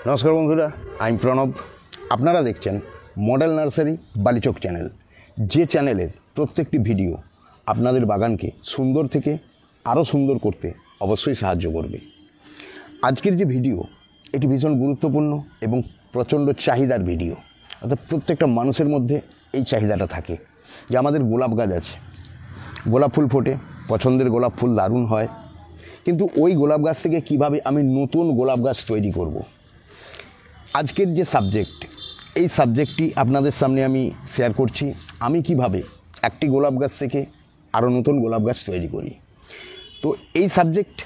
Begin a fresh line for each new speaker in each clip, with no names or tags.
নমস্কার বন্ধুরা, আমি প্রণব। আপনারা দেখছেন মডেল নার্সারি বালিচক চ্যানেল, যে চ্যানেলের প্রত্যেকটি ভিডিও আপনাদের বাগানকে সুন্দর থেকে আরও সুন্দর করতে অবশ্যই সাহায্য করবে। আজকের যে ভিডিও, এটি ভীষণ গুরুত্বপূর্ণ এবং প্রচণ্ড চাহিদার ভিডিও। অর্থাৎ প্রত্যেকটা মানুষের মধ্যে এই চাহিদাটা থাকে যে আমাদের গোলাপ গাছ আছে, গোলাপ ফুল ফোটে, পছন্দের গোলাপ ফুল দারুণ হয়, কিন্তু ওই গোলাপ গাছ থেকে কিভাবে আমি নতুন গোলাপ গাছ তৈরি করব। আজকের যে সাবজেক্ট, এই সাবজেক্টটি আপনাদের সামনে আমি শেয়ার করছি। আমি কিভাবে একটি গোলাপ গাছ থেকে আরও নতুন গোলাপ গাছ তৈরি করি। তো এই সাবজেক্ট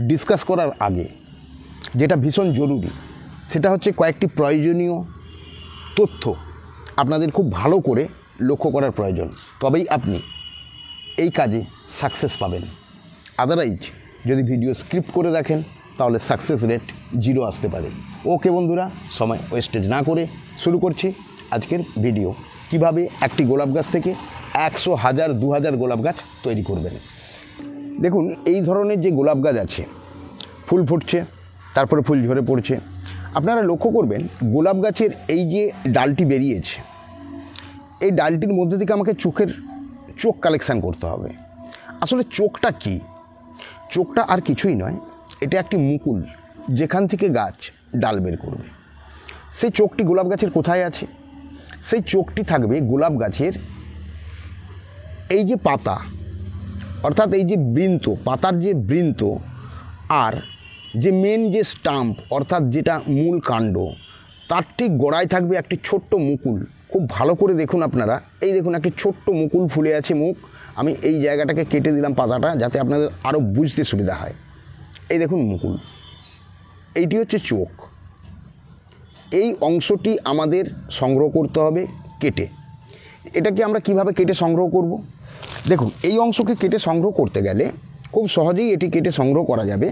ডিসকাস করার আগে যেটা ভীষণ জরুরি, সেটা হচ্ছে কয়েকটি প্রয়োজনীয় তথ্য আপনাদের খুব ভালো করে লক্ষ্য করার প্রয়োজন, তবেই আপনি এই কাজে সাকসেস পাবেন। আদারওয়াইজ যদি ভিডিও স্ক্রিপ্ট করে দেখেন তাহলে সাকসেস রেট 0 আসতে পারে। ওকে বন্ধুরা, সময় ওয়েস্টেজ না করে শুরু করছি আজকের ভিডিও। কিভাবে একটি গোলাপ গাছ থেকে 100, 1000, 2000 গোলাপ গাছ তৈরি করবেন। দেখুন, এই ধরনের যে গোলাপ গাছ আছে, ফুল ফুটছে, তারপরে ফুল ঝরে পড়ছে, আপনারা লক্ষ্য করবেন গোলাপ গাছের এই যে ডালটি বেরিয়েছে, এই ডালটির মধ্যে থেকে আমাকে চোখ কালেকশান করতে হবে। আসলে চোখটা কি? চোখটা আর কিছুই নয়, এটা একটি মুকুল, যেখান থেকে গাছ ডাল বের করবে। সেই চোখটি গোলাপ গাছের কোথায় আছে? সেই চোখটি থাকবে গোলাপ গাছের এই যে পাতা, অর্থাৎ এই যে বৃন্ত, পাতার যে বৃন্ত, আর যে মেন যে স্টাম্প, অর্থাৎ যেটা মূল কাণ্ড, তার ঠিক গোড়ায় থাকবে একটি ছোট্ট মুকুল। খুব ভালো করে দেখুন আপনারা, এই দেখুন একটি ছোট্ট মুকুল ফুলে আছে মুখ। আমি এই জায়গাটাকে কেটে দিলাম পাতাটা, যাতে আপনাদের আরও বুঝতে সুবিধা হয়। এই দেখুন মুকুল, এইটি হচ্ছে চোখ। এই অংশটি আমাদের সংগ্রহ করতে হবে কেটে। এটাকে আমরা কিভাবে কেটে সংগ্রহ করব? দেখুন, এই অংশকে কেটে সংগ্রহ করতে গেলে খুব সহজেই এটি কেটে সংগ্রহ করা যাবে।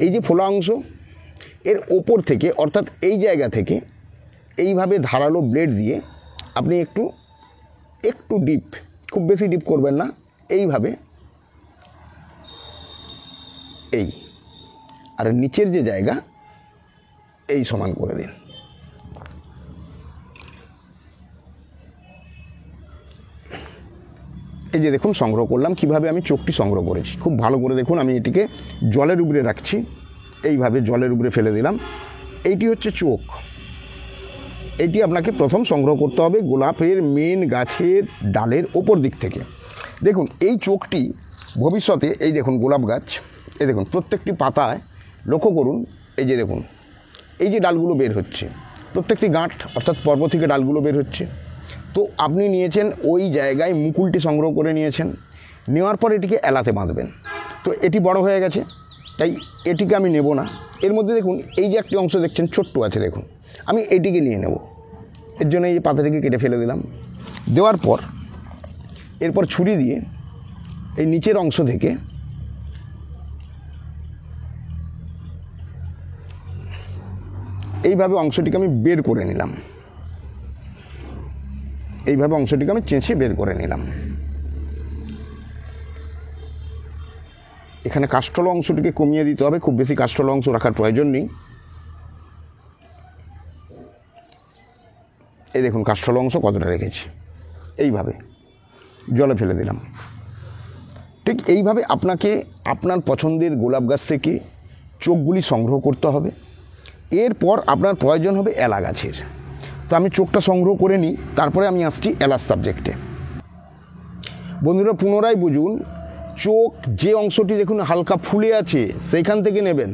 এই যে ফোলা অংশ, এর ওপর থেকে, অর্থাৎ এই জায়গা থেকে এইভাবে ধারালো ব্লেড দিয়ে আপনি একটু ডিপ, খুব বেশি ডিপ করবেন না, এইভাবে, এই আর নিচের যে জায়গা এই সমান করে দিন। এই যে দেখুন সংগ্রহ করলাম। কিভাবে আমি চোখটি সংগ্রহ করেছি খুব ভালো করে দেখুন। আমি এটিকে জলের উপরে রাখছি, এইভাবে জলের উপরে ফেলে দিলাম। এইটি হচ্ছে চোখ। এটি আপনাকে প্রথম সংগ্রহ করতে হবে গোলাপের মেন গাছের ডালের ওপর দিক থেকে। দেখুন এই চোখটি ভবিষ্যতে, এই দেখুন গোলাপ গাছ, এই দেখুন প্রত্যেকটি পাতায় লক্ষ্য করুন, এই যে দেখুন এই যে ডালগুলো বের হচ্ছে, প্রত্যেকটি গাঁট অর্থাৎ পর্ব থেকে ডালগুলো বের হচ্ছে। তো আপনি নিয়েছেন ওই জায়গায় মুকুলটি সংগ্রহ করে নিয়েছেন, নেওয়ার পর এটিকে এলাতে বাঁধবেন। তো এটি বড় হয়ে গেছে, তাই এটিকে আমি নেব না। এর মধ্যে দেখুন এই যে একটি অংশ দেখছেন ছোট্ট আছে, দেখুন আমি এটিকে নিয়ে নেব। এর জন্য এই যে পাতাটিকে কেটে ফেলে দিলাম। দেওয়ার পর এরপর ছুরি দিয়ে এই নিচের অংশ থেকে এইভাবে অংশটিকে আমি বের করে নিলাম। এইভাবে অংশটিকে আমি চেঁচে বের করে নিলাম। এখানে কাষ্ঠল অংশটিকে কমিয়ে দিতে হবে, খুব বেশি কাষ্ঠল অংশ রাখার প্রয়োজন নেই। এই দেখুন কাষ্ঠল অংশ কতটা রেখেছি, এইভাবে জলে ফেলে দিলাম। ঠিক এইভাবে আপনাকে আপনার পছন্দের গোলাপ গাছ থেকে চোখগুলি সংগ্রহ করতে হবে। এরপর আপনার প্রয়োজন হবে এলা গাছের। তো আমি চোখটা সংগ্রহ করে নিই, তারপরে আমি আসছি এলাচ সাবজেক্টে। বন্ধুরা পুনরায় বুঝুন, চোখ যে অংশটি দেখুন হালকা ফুলে আছে সেইখান থেকে নেবেন।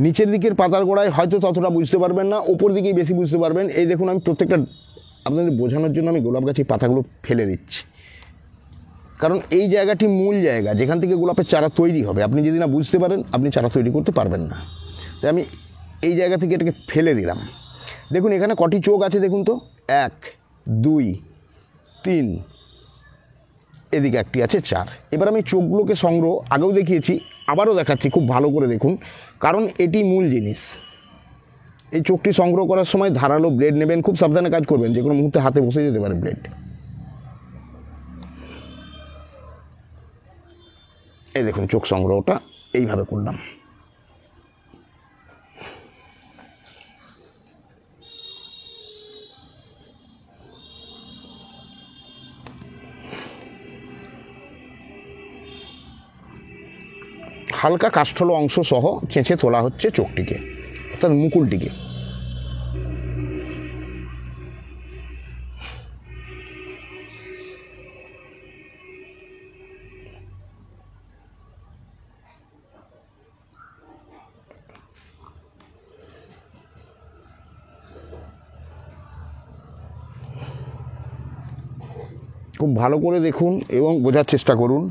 নিচের দিকের পাতার গোড়ায় হয়তো ততটা বুঝতে পারবেন না, ওপর দিকেই বেশি বুঝতে পারবেন। এই দেখুন আমি প্রত্যেকটা আপনাদের বোঝানোর জন্য আমি গোলাপ গাছের পাতাগুলো ফেলে দিচ্ছি, কারণ এই জায়গাটি মূল জায়গা যেখান থেকে গোলাপের চারা তৈরি হবে। আপনি যদি না বুঝতে পারেন আপনি চারা তৈরি করতে পারবেন না। তাই আমি এই জায়গা থেকে এটাকে ফেলে দিলাম। দেখুন এখানে কটি চোখ আছে দেখুন তো, 1, 2, 3, এদিকে একটি আছে 4। এবার আমি চোখগুলোকে সংগ্রহ আগেও দেখিয়েছি, আবারও দেখাচ্ছি, খুব ভালো করে দেখুন, কারণ এটি মূল জিনিস। এই চোখটি সংগ্রহ করার সময় ধারালো ব্লেড নেবেন, খুব সাবধানে কাজ করবেন, যে কোনো মুহূর্তে হাতে বসে যেতে পারে ব্লেড। এই দেখুন চোখ সংগ্রহটা এইভাবে করলাম। হালকা কাষ্ঠল অংশ সহ চেঁচে তোলা হচ্ছে চোখটিকে, অর্থাৎ মুকুলটিকে। খুব ভালো করে দেখুন এবং বোঝার চেষ্টা করুন,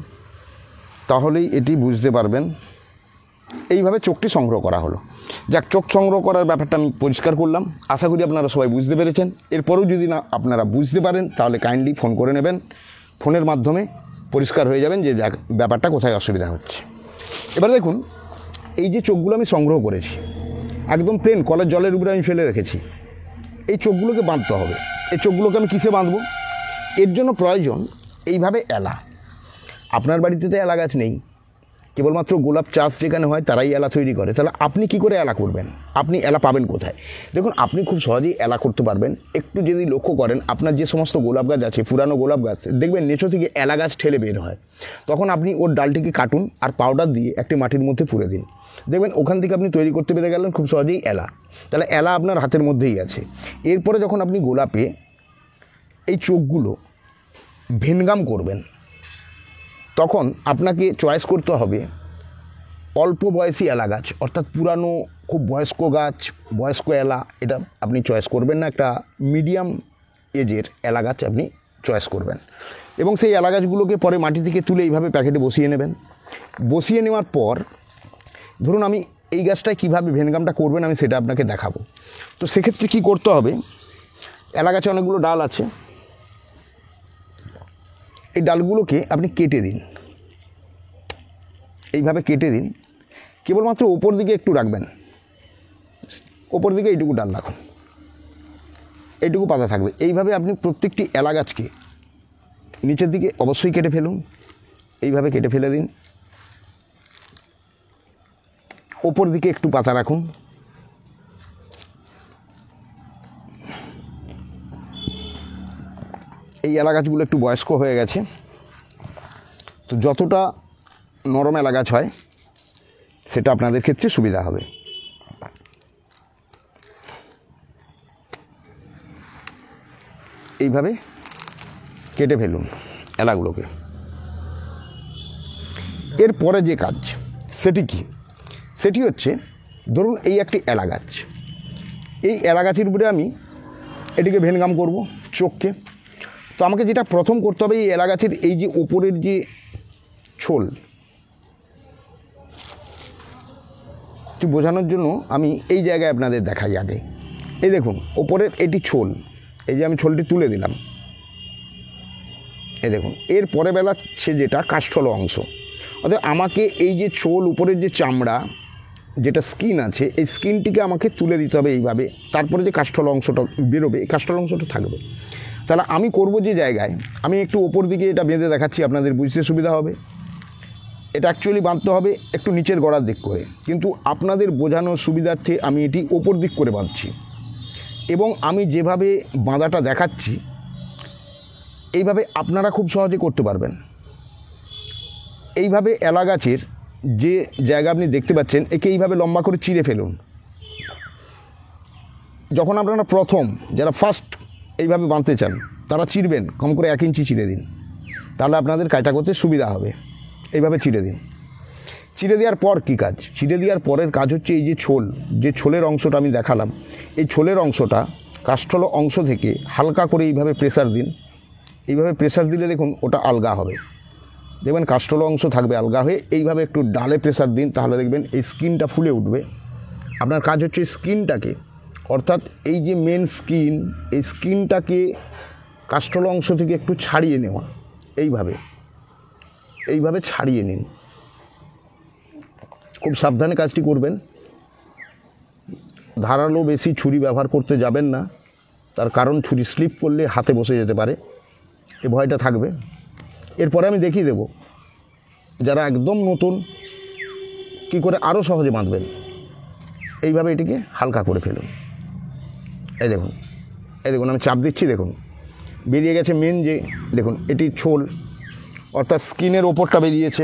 তাহলেই এটি বুঝতে পারবেন। এইভাবে চোখটি সংগ্রহ করা হলো। যাক, চোখ সংগ্রহ করার ব্যাপারটা আমি পরিষ্কার করলাম, আশা করি আপনারা সবাই বুঝতে পেরেছেন। এরপরেও যদি না আপনারা বুঝতে পারেন তাহলে কাইন্ডলি ফোন করে নেবেন, ফোনের মাধ্যমে পরিষ্কার হয়ে যাবেন যে ব্যাপারটা কোথায় অসুবিধা হচ্ছে। এবার দেখুন, এই যে চোখগুলো আমি সংগ্রহ করেছি একদম প্লেন কলের জলের উপরে আমি ফেলে রেখেছি, এই চোখগুলোকে বাঁধতে হবে। এই চোখগুলোকে আমি কিসে বাঁধবো? এর জন্য প্রয়োজন এইভাবে এলা। আপনার বাড়িতে তো এলা গাছ নেই, কেবলমাত্র গোলাপ চাষ যেখানে হয় তারাই এলা তৈরি করে। তাহলে আপনি কি করে এলা করবেন? আপনি এলা পাবেন কোথায়? দেখুন, আপনি খুব সহজেই এলা করতে পারবেন। একটু যদি লক্ষ্য করেন, আপনার যে সমস্ত গোলাপ গাছ আছে, পুরানো গোলাপ গাছ, দেখবেন নেচো থেকে এলা গাছ ঠেলে বের হয়। তখন আপনি ওর ডালটিকে কাটুন আর পাউডার দিয়ে একটি মাটির মধ্যে পুরে দিন, দেখবেন ওখান থেকে আপনি তৈরি করতে পেরে গেলেন খুব সহজেই এলা। তাহলে এলা আপনার হাতের মধ্যেই আছে। এরপরে যখন আপনি গোলাপে এই চোখগুলো ভেনগাম করবেন, তখন আপনাকে চয়েস করতে হবে অল্প বয়সী এলা গাছ, অর্থাৎ পুরানো খুব বয়স্ক গাছ, বয়স্ক এলা, এটা আপনি চয়েস করবেন না। একটা মিডিয়াম এজের এলা গাছ আপনি চয়েস করবেন এবং সেই এলা গাছগুলোকে পরে মাটি থেকে তুলে এইভাবে প্যাকেটে বসিয়ে নেবেন। বসিয়ে নেওয়ার পর ধরুন আমি এই গাছটায় কীভাবে ভেনগামটা করবেন আমি সেটা আপনাকে দেখাবো। তো সেক্ষেত্রে কী করতে হবে, এলা গাছে অনেকগুলো ডাল আছে, এই ডালগুলোকে আপনি কেটে দিন, এইভাবে কেটে দিন। কেবলমাত্র ওপর দিকে একটু রাখবেন, ওপর দিকে এইটুকু ডাল রাখুন, এইটুকু পাতা থাকবে। এইভাবে আপনি প্রত্যেকটি এলা গাছকে নিচের দিকে অবশ্যই কেটে ফেলুন, এইভাবে কেটে ফেলে দিন। ওপর দিকে একটু পাতা রাখুন। এই এলা গাছগুলো একটু বয়স্ক হয়ে গেছে, তো যতটা নরম এলা গাছ হয় সেটা আপনাদের ক্ষেত্রে সুবিধা হবে। এইভাবে কেটে ফেলুন এলাগুলোকে। এরপরে যে কাজ সেটি কি? সেটি হচ্ছে, ধরুন এই একটি এলা গাছ, এই এলা গাছের উপরে আমি এটিকে ভেনগাম করব চোখকে। তো আমাকে যেটা প্রথম করতে হবে, এই এলা গাছের এই যে ওপরের যে ছোল, একটু বোঝানোর জন্য আমি এই জায়গায় আপনাদের দেখাই আগে। এই দেখুন ওপরের এটি ছোল, এই যে আমি ছোলটি তুলে দিলাম, এই দেখুন এর পরে বেলাচ্ছে যেটা কাষ্ঠল অংশ। অর্থাৎ আমাকে এই যে ছোল, উপরের যে চামড়া, যেটা স্কিন আছে, এই স্কিনটিকে আমাকে তুলে দিতে হবে এইভাবে। তারপরে যে কাষ্ঠল অংশটা বেরোবে, এই কাষ্ঠল অংশটা থাকবে। তাহলে আমি করব যে জায়গায়, আমি একটু ওপর দিকে এটা বেঁধে দেখাচ্ছি, আপনাদের বুঝতে সুবিধা হবে। এটা অ্যাকচুয়ালি বাঁধতে হবে একটু নিচের গোড়ার দিক করে, কিন্তু আপনাদের বোঝানোর সুবিধার্থে আমি এটি ওপর দিক করে বাঁধছি। এবং আমি যেভাবে বাঁধাটা দেখাচ্ছি, এইভাবে আপনারা খুব সহজে করতে পারবেন। এইভাবে এলা গাছের যে জায়গা আপনি দেখতে পাচ্ছেন, একে এইভাবে লম্বা করে চিরে ফেলুন। যখন আপনারা প্রথম, যারা ফার্স্ট এইভাবে বাঁধতে চান, তারা চিরবেন, কম করে 1 ইঞ্চি চিরে দিন, তাহলে আপনাদের কাটা করতে সুবিধা হবে। এইভাবে চিরে দিন। চিরে দেওয়ার পর কী কাজ? চিরে দেওয়ার পরের কাজ হচ্ছে এই যে ছোল, যে ছোলের অংশটা আমি দেখালাম, এই ছোলের অংশটা কাষ্ঠল অংশ থেকে হালকা করে এইভাবে প্রেসার দিন। এইভাবে প্রেসার দিলে দেখুন ওটা আলগা হবে, দেখবেন কাষ্ঠল অংশ থাকবে আলগা হয়ে। এইভাবে একটু ডালে প্রেসার দিন, তাহলে দেখবেন এই স্কিনটা ফুলে উঠবে। আপনার কাজ হচ্ছে স্কিনটাকে, অর্থাৎ এই যে মেন স্কিন, এই স্কিনটাকে কাষ্ঠল অংশ থেকে একটু ছাড়িয়ে নেওয়া। এইভাবে ছাড়িয়ে নিন, খুব সাবধানে কাজটি করবেন। ধারালো বেশি ছুরি ব্যবহার করতে যাবেন না, তার কারণ ছুরি স্লিপ করলে হাতে বসে যেতে পারে, এই ভয়টা থাকবে। এরপরে আমি দেখিয়ে দেব যারা একদম নতুন কী করে আরও সহজে বাঁধবেন। এইভাবে এটিকে হালকা করে ফেলুন। এই দেখুন আমি চাপ দিচ্ছি, দেখুন বেরিয়ে গেছে মেন যে, দেখুন এটি ছোল, অর্থাৎ স্কিনের ওপরটা বেরিয়েছে।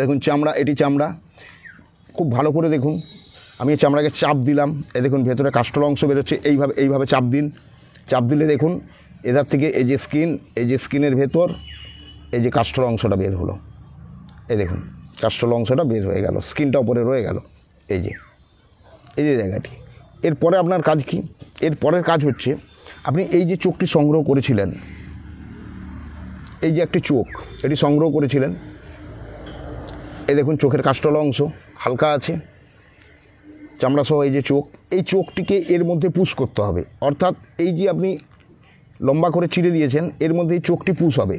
দেখুন চামড়া, এটি চামড়া। খুব ভালো করে দেখুন, আমি এই চামড়াকে চাপ দিলাম, দেখুন ভেতরে কাস্টল অংশ বেরোচ্ছে। এইভাবে চাপ দিন, চাপ দিলে দেখুন এধার থেকে এই যে স্কিনের ভেতর এই যে কাস্টল অংশটা বের হলো। এই দেখুন কাস্টল অংশটা বের হয়ে গেল, স্কিনটা উপরে রয়ে গেল। এই যে জায়গাটি। এরপরে আপনার কাজ কি? এর পরের কাজ হচ্ছে আপনি এই যে চোখটি সংগ্রহ করেছিলেন, এই যে একটি চোখ এটি সংগ্রহ করেছিলেন, এই দেখুন চোখের কাস্টল অংশ হালকা আছে, চামড়া সহ এই যে চোখ, এই চোখটিকে এর মধ্যে পুশ করতে হবে। অর্থাৎ এই যে আপনি লম্বা করে চিড়ে দিয়েছেন, এর মধ্যে এই চোখটি পুশ হবে।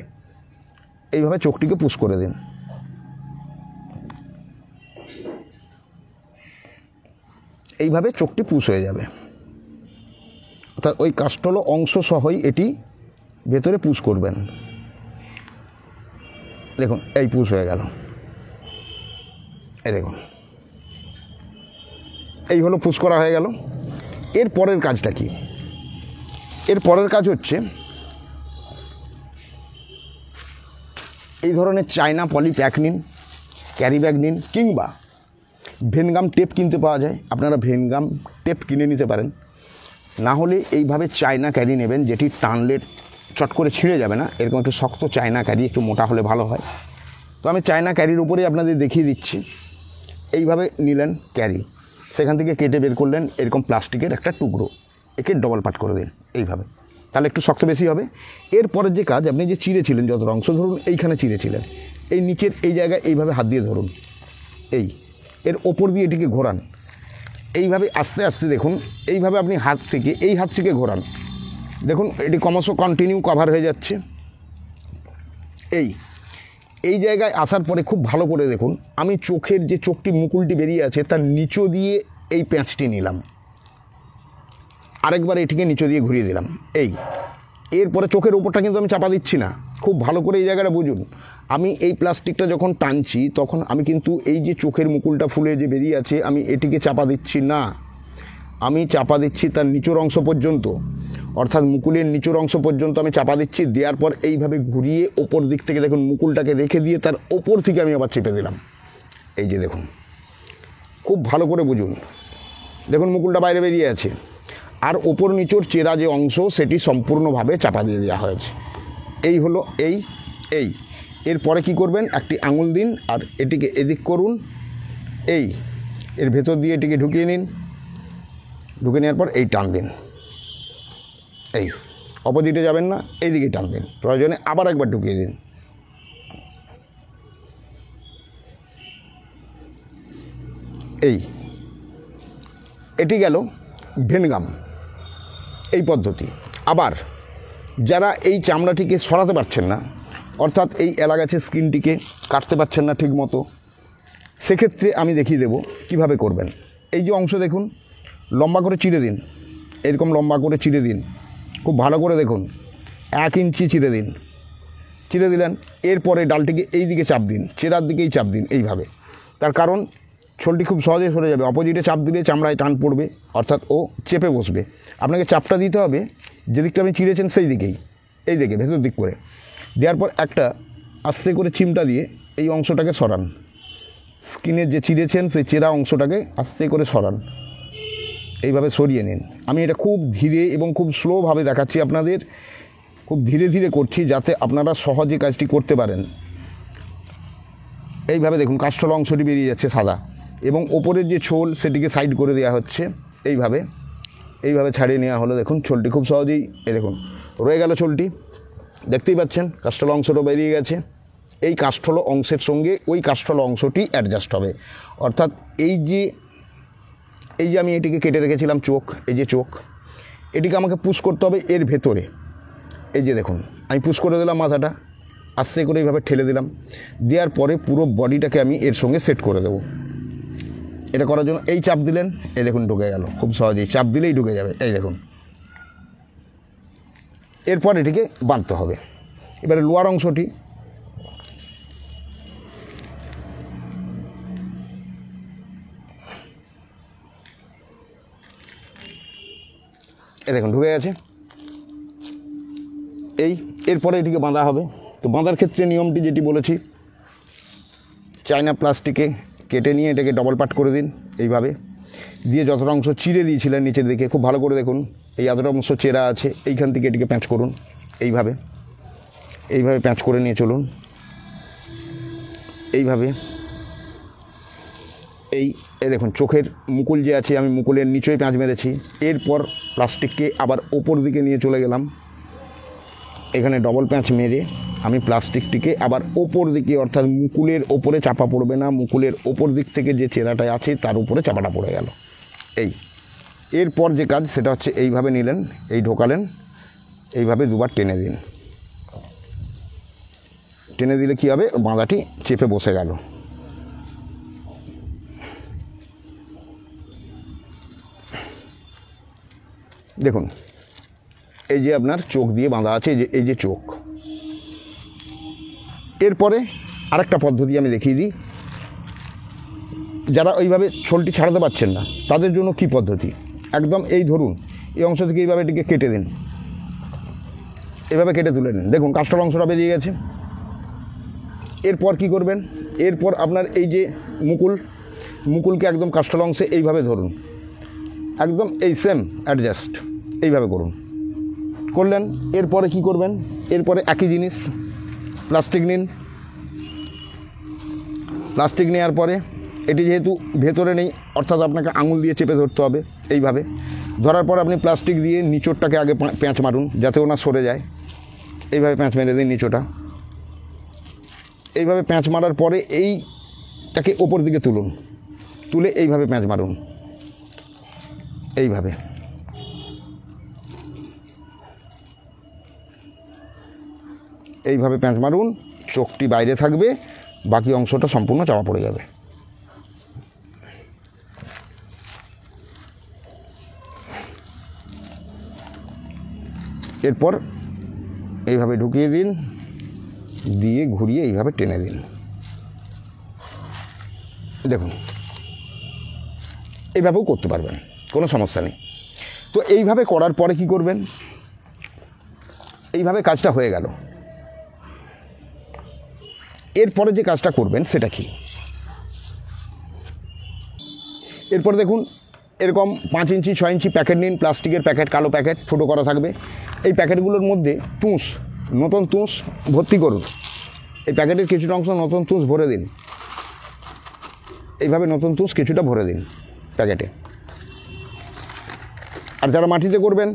এইভাবে চোখটিকে পুশ করে দিন। এইভাবে চোখটি পুশ হয়ে যাবে। অর্থাৎ ওই কাস্টল অংশ সহই এটি ভেতরে পুশ করবেন। দেখুন এই পুশ হয়ে গেল। এই দেখুন এই হলো পুশ করা হয়ে গেল। এর পরের কাজটা কি? এর পরের কাজ হচ্ছে এই ধরনের চায়না পলি প্যাক নিন, ক্যারি ব্যাগ নিন, কিংবা ভেনগাম টেপ কিনতে পাওয়া যায়, আপনারা ভেনগাম টেপ কিনে নিতে পারেন। না হলে এইভাবে চায়না ক্যারি নেবেন, যেটি টানলে চট করে ছিঁড়ে যাবে না, এরকম একটু শক্ত চায়না ক্যারি, একটু মোটা হলে ভালো হয়। তো আমি চায়না ক্যারির উপরেই আপনাদের দেখিয়ে দিচ্ছি। এইভাবে নিলেন ক্যারি, সেখান থেকে কেটে বের করলেন এরকম প্লাস্টিকের একটা টুকরো, একে ডবল পাট করে দিন এইভাবে, তাহলে একটু শক্ত বেশি হবে। এরপরের যে কাজ, আপনি যে চিড়েছিলেন যত অংশ, ধরুন এইখানে চিড়েছিলেন, এই নিচের এই জায়গায় এইভাবে হাত দিয়ে ধরুন, এর ওপর দিয়ে এটিকে ঘোরান। এইভাবে আস্তে আস্তে দেখুন, এইভাবে আপনি এই হাত থেকে ঘোরান। দেখুন এটি ক্রমশ কন্টিনিউ কভার হয়ে যাচ্ছে। এই জায়গায় আসার পরে খুব ভালো করে দেখুন, আমি চোখের যে চোখটি মুকুলটি বেরিয়ে আছে তার নিচো দিয়ে এই প্যাঁচটি নিলাম, আরেকবার এটিকে নিচো দিয়ে ঘুরিয়ে দিলাম। এরপরে চোখের ওপরটা কিন্তু আমি চাপা দিচ্ছি না, খুব ভালো করে এই জায়গাটা বুঝুন। আমি এই প্লাস্টিকটা যখন টানছি তখন আমি কিন্তু এই যে চোখের মুকুলটা ফুলে যে বেরিয়ে আছে, আমি এটিকে চাপা দিচ্ছি না, আমি চাপা দিচ্ছি তার নিচের অংশ পর্যন্ত, অর্থাৎ মুকুলের নিচের অংশ পর্যন্ত আমি চাপা দিচ্ছি। দেওয়ার পর এইভাবে ঘুরিয়ে ওপর দিক থেকে দেখুন মুকুলটাকে রেখে দিয়ে তার ওপর থেকে আমি আবার চেপে দিলাম। এই যে দেখুন, খুব ভালো করে বুঝুন, দেখুন মুকুলটা বাইরে বেরিয়ে আছে, আর ওপর নিচের চেরা যে অংশ সেটি সম্পূর্ণভাবে চাপা দিয়ে দেওয়া হয়েছে। এই হলো এরপরে কি করবেন, একটি আঙুল দিন আর এটিকে এদিক করুন, এর ভেতর দিয়ে এটিকে ঢুকিয়ে নিন, ঢুকে নেওয়ার পর টান দিন, অপোজিটে যাবেন না, এইদিকে টান দিন, প্রয়োজনে আবার একবার ঢুকিয়ে দিন। এটি গেল ভেনগাম এই পদ্ধতি। আবার যারা এই চামড়াটিকে সরাতে পারছেন না, অর্থাৎ এই এলাকাছে স্কিনটিকে কাটতে পারছেন না ঠিক মতো, সেক্ষেত্রে আমি দেখিয়ে দেব কিভাবে করবেন। এই যে অংশ দেখুন, লম্বা করে চিড়ে দিন, এরকম লম্বা করে চিড়ে দিন, খুব ভালো করে দেখুন, 1 ইঞ্চি চিড়ে দিন, চিড়ে দিলেন। এরপরে ডালটিকে এই দিকে চাপ দিন, চেরার দিকেই চাপ দিন এইভাবে, তার কারণ ছোলটি খুব সহজে সরে যাবে। অপোজিটে চাপ দিলে চামড়ায় টান পড়বে, অর্থাৎ ও চেপে বসবে। আপনাকে চাপটা দিতে হবে যেদিকটা আপনি চিড়েছেন সেই দিকেই, এই দিকে ভেতর দিক করে দেওয়ার পর একটা আস্তে করে চিমটা দিয়ে এই অংশটাকে সরান, স্কিনের যে চিড়েছেন সেই চেরা অংশটাকে আস্তে করে সরান, এইভাবে সরিয়ে নিন। আমি এটা খুব ধীরে এবং খুব স্লোভাবে দেখাচ্ছি আপনাদের, খুব ধীরে ধীরে করছি যাতে আপনারা সহজে কাজটি করতে পারেন। এইভাবে দেখুন কাস্টল অংশটি বেরিয়ে যাচ্ছে সাদা, এবং ওপরের যে ছোল সেটিকে সাইড করে দেওয়া হচ্ছে, এইভাবে ছাড়িয়ে নেওয়া হলো। দেখুন ছোলটি খুব সহজেই, দেখুন রয়ে গেল ছোলটি, দেখতেই পাচ্ছেন কাস্টল অংশটা বেরিয়ে গেছে। এই কাষ্ঠল অংশের সঙ্গে ওই কাষ্ঠল অংশটি অ্যাডজাস্ট হবে, অর্থাৎ এই যে আমি এটিকে কেটে রেখেছিলাম চোখ, এই যে চোখ, এটিকে আমাকে পুশ করতে হবে এর ভেতরে। এই যে দেখুন আমি পুশ করে দিলাম, মাথাটা আস্তে করে এইভাবে ঠেলে দিলাম, দেওয়ার পরে পুরো বডিটাকে আমি এর সঙ্গে সেট করে দেবো। এটা করার জন্য এই চাপ দিলেন, এই দেখুন ঢুকে গেল, খুব সহজেই চাপ দিলেই ঢুকে যাবে, এই দেখুন। এরপর এটিকে বাঁধতে হবে। এবারে লোয়ার অংশটি, দেখুন ঢুকে গেছে। এরপরে এটিকে বাঁধা হবে। তো বাঁধার ক্ষেত্রে নিয়মটি যেটি বলেছি, চায়না প্লাস্টিকে কেটে নিয়ে এটাকে ডবল পাট করে দিন এইভাবে, দিয়ে যতটা অংশ চিড়ে দিয়েছিলেন নিচের দিকে খুব ভালো করে দেখুন এই এতটা অংশ চেরা আছে, এইখান থেকে এটিকে প্যাঁচ করুন এইভাবে, এইভাবে প্যাঁচ করে নিয়ে চলুন এইভাবে। এই দেখুন চোখের মুকুল যে আছে, আমি মুকুলের নিচেই প্যাঁচ মেরেছি। এরপর প্লাস্টিককে আবার ওপর দিকে নিয়ে চলে গেলাম, এখানে ডবল প্যাঁচ মেরে আমি প্লাস্টিকটিকে আবার ওপর দিকে, অর্থাৎ মুকুলের ওপরে চাপা পড়বে না, মুকুলের ওপর দিক থেকে যে চেরাটা আছে তার উপরে চাপাটা পড়ে গেল। এরপর যে কাজ সেটা হচ্ছে এইভাবে নিলেন, এই ঢোকালেন, এইভাবে দুবার টেনে দিন। টেনে দিলে কী হবে, বাঁধাটি চেপে বসে গেল। দেখুন এই যে আপনার চোখ দিয়ে বাঁধা আছে, এই যে চোখ। এরপরে আরেকটা পদ্ধতি আমি দেখিয়ে দিই, যারা ওইভাবে ছোলটি ছাড়াতে পারছেন না তাদের জন্য কি পদ্ধতি। একদম এই ধরুন এই অংশ থেকে এইভাবে এটিকে কেটে দিন, এভাবে কেটে তুলে নিন, দেখুন কাস্টার অংশটা বেরিয়ে গেছে। এরপর কি করবেন, এরপর আপনার এই যে মুকুলকে একদম কাস্টার অংশে এইভাবে ধরুন, একদম এই সেম অ্যাডজাস্ট এইভাবে করলেন। এরপরে কি করবেন, এরপরে একই জিনিস প্লাস্টিক নিন, প্লাস্টিক নেওয়ার পরে এটি যেহেতু ভেতরে নেই অর্থাৎ আপনাকে আঙুল দিয়ে চেপে ধরতে হবে, এইভাবে ধরার পর আপনি প্লাস্টিক দিয়ে নিচোরটাকে আগে প্যাঁচ মারুন যাতে ওনা সরে যায়, এইভাবে প্যাঁচ মেরে দিন নিচোটা। এইভাবে প্যাঁচ মারার পরে এইটাকে ওপর দিকে তুলুন, তুলে এইভাবে প্যাঁচ মারুন, এইভাবে এইভাবে প্যাঁচ মারুন, চোখটি বাইরে থাকবে, বাকি অংশটা সম্পূর্ণ চাপা পড়ে যাবে। এরপর এইভাবে ঢুকিয়ে দিন, দিয়ে ঘুরিয়ে এইভাবে টেনে দিন। দেখুন এইভাবেও করতে পারবেন, কোনো সমস্যা নেই। তো এইভাবে করার পরে কি করবেন, এইভাবে কাজটা হয়ে গেল। এরপরে যে কাজটা করবেন সেটা কি, এরপর দেখুন এরকম 5 ইঞ্চি 6 ইঞ্চি প্যাকেট নিন, প্লাস্টিকের প্যাকেট, কালো প্যাকেট ফুটো করা থাকবে। এই প্যাকেটগুলোর মধ্যে নতুন তুষ ভর্তি করুন, এই প্যাকেটের কিছুটা অংশ নতুন তুষ ভরে দিন, এইভাবে নতুন তুষ কিছুটা ভরে দিন প্যাকেটে। আর যারা মাটিতে করবেন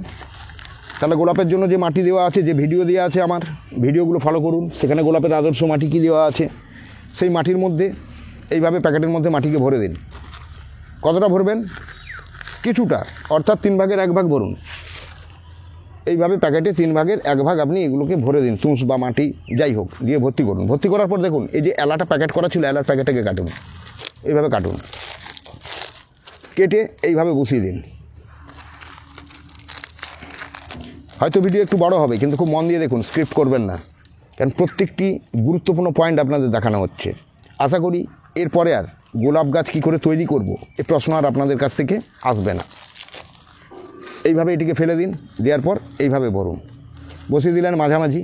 তাহলে গোলাপের জন্য যে মাটি দেওয়া আছে, যে ভিডিও দেওয়া আছে আমার, ভিডিওগুলো ফলো করুন, সেখানে গোলাপের আদর্শ মাটি কী দেওয়া আছে সেই মাটির মধ্যে এইভাবে প্যাকেটের মধ্যে মাটিকে ভরে দিন। কতটা ভরবেন, কিছুটা, অর্থাৎ 3 ভাগের 1 ভাগ ভরুন। এইভাবে প্যাকেটে 3 ভাগের 1 ভাগ আপনি এগুলোকে ভরে দিন, তুষ বা মাটি যাই হোক দিয়ে ভর্তি করুন। ভর্তি করার পর দেখুন এই যে এলাটা প্যাকেট করা ছিল, এলার প্যাকেটটাকে কাটুন, এইভাবে কাটুন, কেটে এইভাবে বসিয়ে দিন। হয়তো ভিডিও একটু বড় হবে কিন্তু খুব মন দিয়ে দেখুন, স্ক্রিপ্ট করবেন না, কারণ প্রত্যেকটি গুরুত্বপূর্ণ পয়েন্ট আপনাদের দেখানো হচ্ছে। আশা করি এরপরে আর গোলাপ গাছ কী করে তৈরি করব এই প্রশ্ন আর আপনাদের কাছ থেকে আসবে না। এইভাবে এটিকে ফেলে দিন, দেওয়ার পর এইভাবে ভরুন, বসিয়ে দিলেন মাঝামাঝি।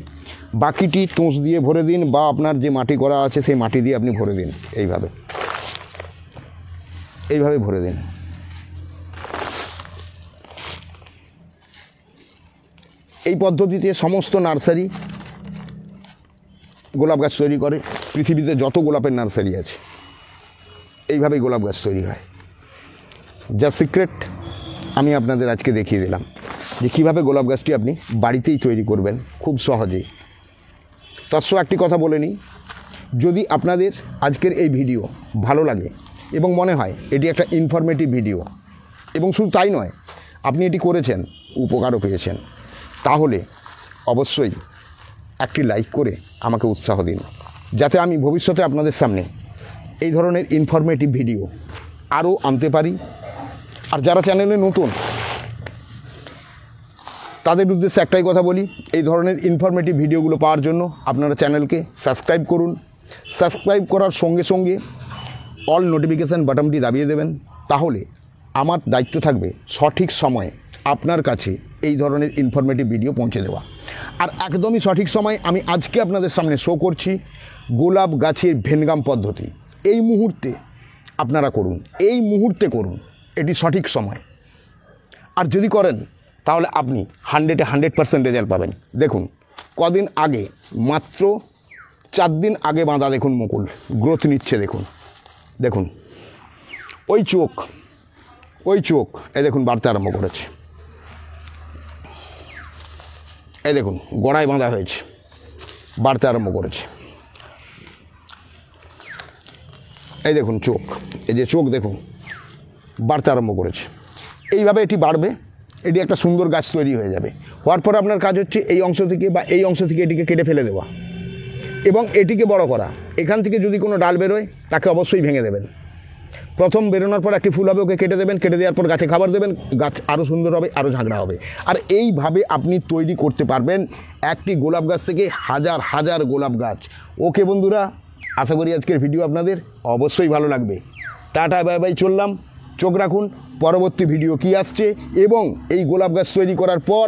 বাকিটি তুষ দিয়ে ভরে দিন বা আপনার যে মাটি করা আছে সেই মাটি দিয়ে আপনি ভরে দিন, এইভাবে ভরে দিন। এই পদ্ধতিতে সমস্ত নার্সারি গোলাপ গাছ তৈরি করে, পৃথিবীতে যত গোলাপের নার্সারি আছে এইভাবেই গোলাপ গাছ তৈরি হয়। যা সিক্রেট আমি আপনাদের আজকে দেখিয়ে দিলাম যে কীভাবে গোলাপ গাছটি আপনি বাড়িতেই তৈরি করবেন খুব সহজেই। তৎসহ একটি কথা বলে নিই, যদি আপনাদের আজকের এই ভিডিও ভালো লাগে এবং মনে হয় এটি একটা ইনফরমেটিভ ভিডিও, এবং শুধু তাই নয় আপনি এটি করেছেন উপকারও পেয়েছেন, তাহলে অবশ্যই একটি লাইক করে আমাকে উৎসাহ দিন, যাতে আমি ভবিষ্যতে আপনাদের সামনে এই ধরনের ইনফরমেটিভ ভিডিও আরও আনতে পারি। আর যারা চ্যানেলে নতুন তাদের উদ্দেশ্যে একটাই কথা বলি, এই ধরনের ইনফরমেটিভ ভিডিওগুলো পাওয়ার জন্য আপনারা চ্যানেলকে সাবস্ক্রাইব করুন। সাবস্ক্রাইব করার সঙ্গে সঙ্গে অল নোটিফিকেশান বাটনটি দাবিয়ে দেবেন, তাহলে আমার দায়িত্ব থাকবে সঠিক সময়ে আপনার কাছে এই ধরনের ইনফরমেটিভ ভিডিও পৌঁছে দেওয়া। আর একদমই সঠিক সময় আমি আজকে আপনাদের সামনে শো করছি গোলাপ গাছের ভেনগাম পদ্ধতি। এই মুহূর্তে আপনারা করুন, এই মুহূর্তে করুন, এটি সঠিক সময়। আর যদি করেন তাহলে আপনি 100% রেজাল্ট পাবেন। দেখুন কদিন আগে, মাত্র 4 দিন আগে বাঁধা, দেখুন মুকুল গ্রোথ নিচ্ছে, দেখুন দেখুন ওই চোখ এই দেখুন বাড়তে আরম্ভ করেছে, এই দেখুন গোড়ায় বাঁধা হয়েছে, বাড়তে আরম্ভ করেছে। এই দেখুন চোখ, এই যে চোখ দেখুন বাড়তে আরম্ভ করেছে। এইভাবে এটি বাড়বে, এটি একটা সুন্দর গাছ তৈরি হয়ে যাবে। হওয়ার পর আপনার কাজ হচ্ছে এই অংশ থেকে বা এই অংশ থেকে এটিকে কেটে ফেলে দেওয়া এবং এটিকে বড় করা। এখান থেকে যদি কোনো ডাল বেরোয় তাকে অবশ্যই ভেঙে দেবেন। প্রথম বেরোনোর পর একটি ফুল হবে, ওকে কেটে দেবেন, কেটে দেওয়ার পর গাছে খাবার দেবেন, গাছ আরও সুন্দর হবে, আরও ঝাঁকড়া হবে। আর এইভাবে আপনি তৈরি করতে পারবেন একটি গোলাপ গাছ থেকে হাজার হাজার গোলাপ গাছ। ওকে বন্ধুরা, আশা করি আজকের ভিডিও আপনাদের অবশ্যই ভালো লাগবে। টাটা বাই বাই, চললাম। চোখ রাখুন পরবর্তী ভিডিও কি আসছে এবং এই গোলাপ গাছ তৈরি করার পর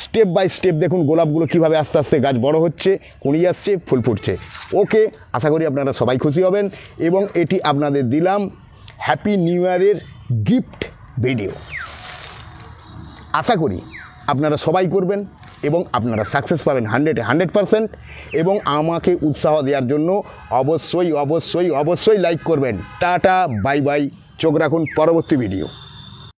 স্টেপ বাই স্টেপ দেখুন গোলাপগুলো কীভাবে আস্তে আস্তে গাছ বড় হচ্ছে, কুঁড়ি আসছে, ফুল ফুটছে। ওকে, আশা করি আপনারা সবাই খুশি হবেন এবং এটি আপনাদের দিলাম হ্যাপি নিউ ইয়ারের গিফট ভিডিও। আশা করি আপনারা সবাই করবেন এবং আপনারা সাকসেস পাবেন 100% এবং আমাকে উৎসাহ দেওয়ার জন্য অবশ্যই অবশ্যই অবশ্যই লাইক করবেন। টাটা বাই বাই, চোখ রাখুন পরবর্তী ভিডিও।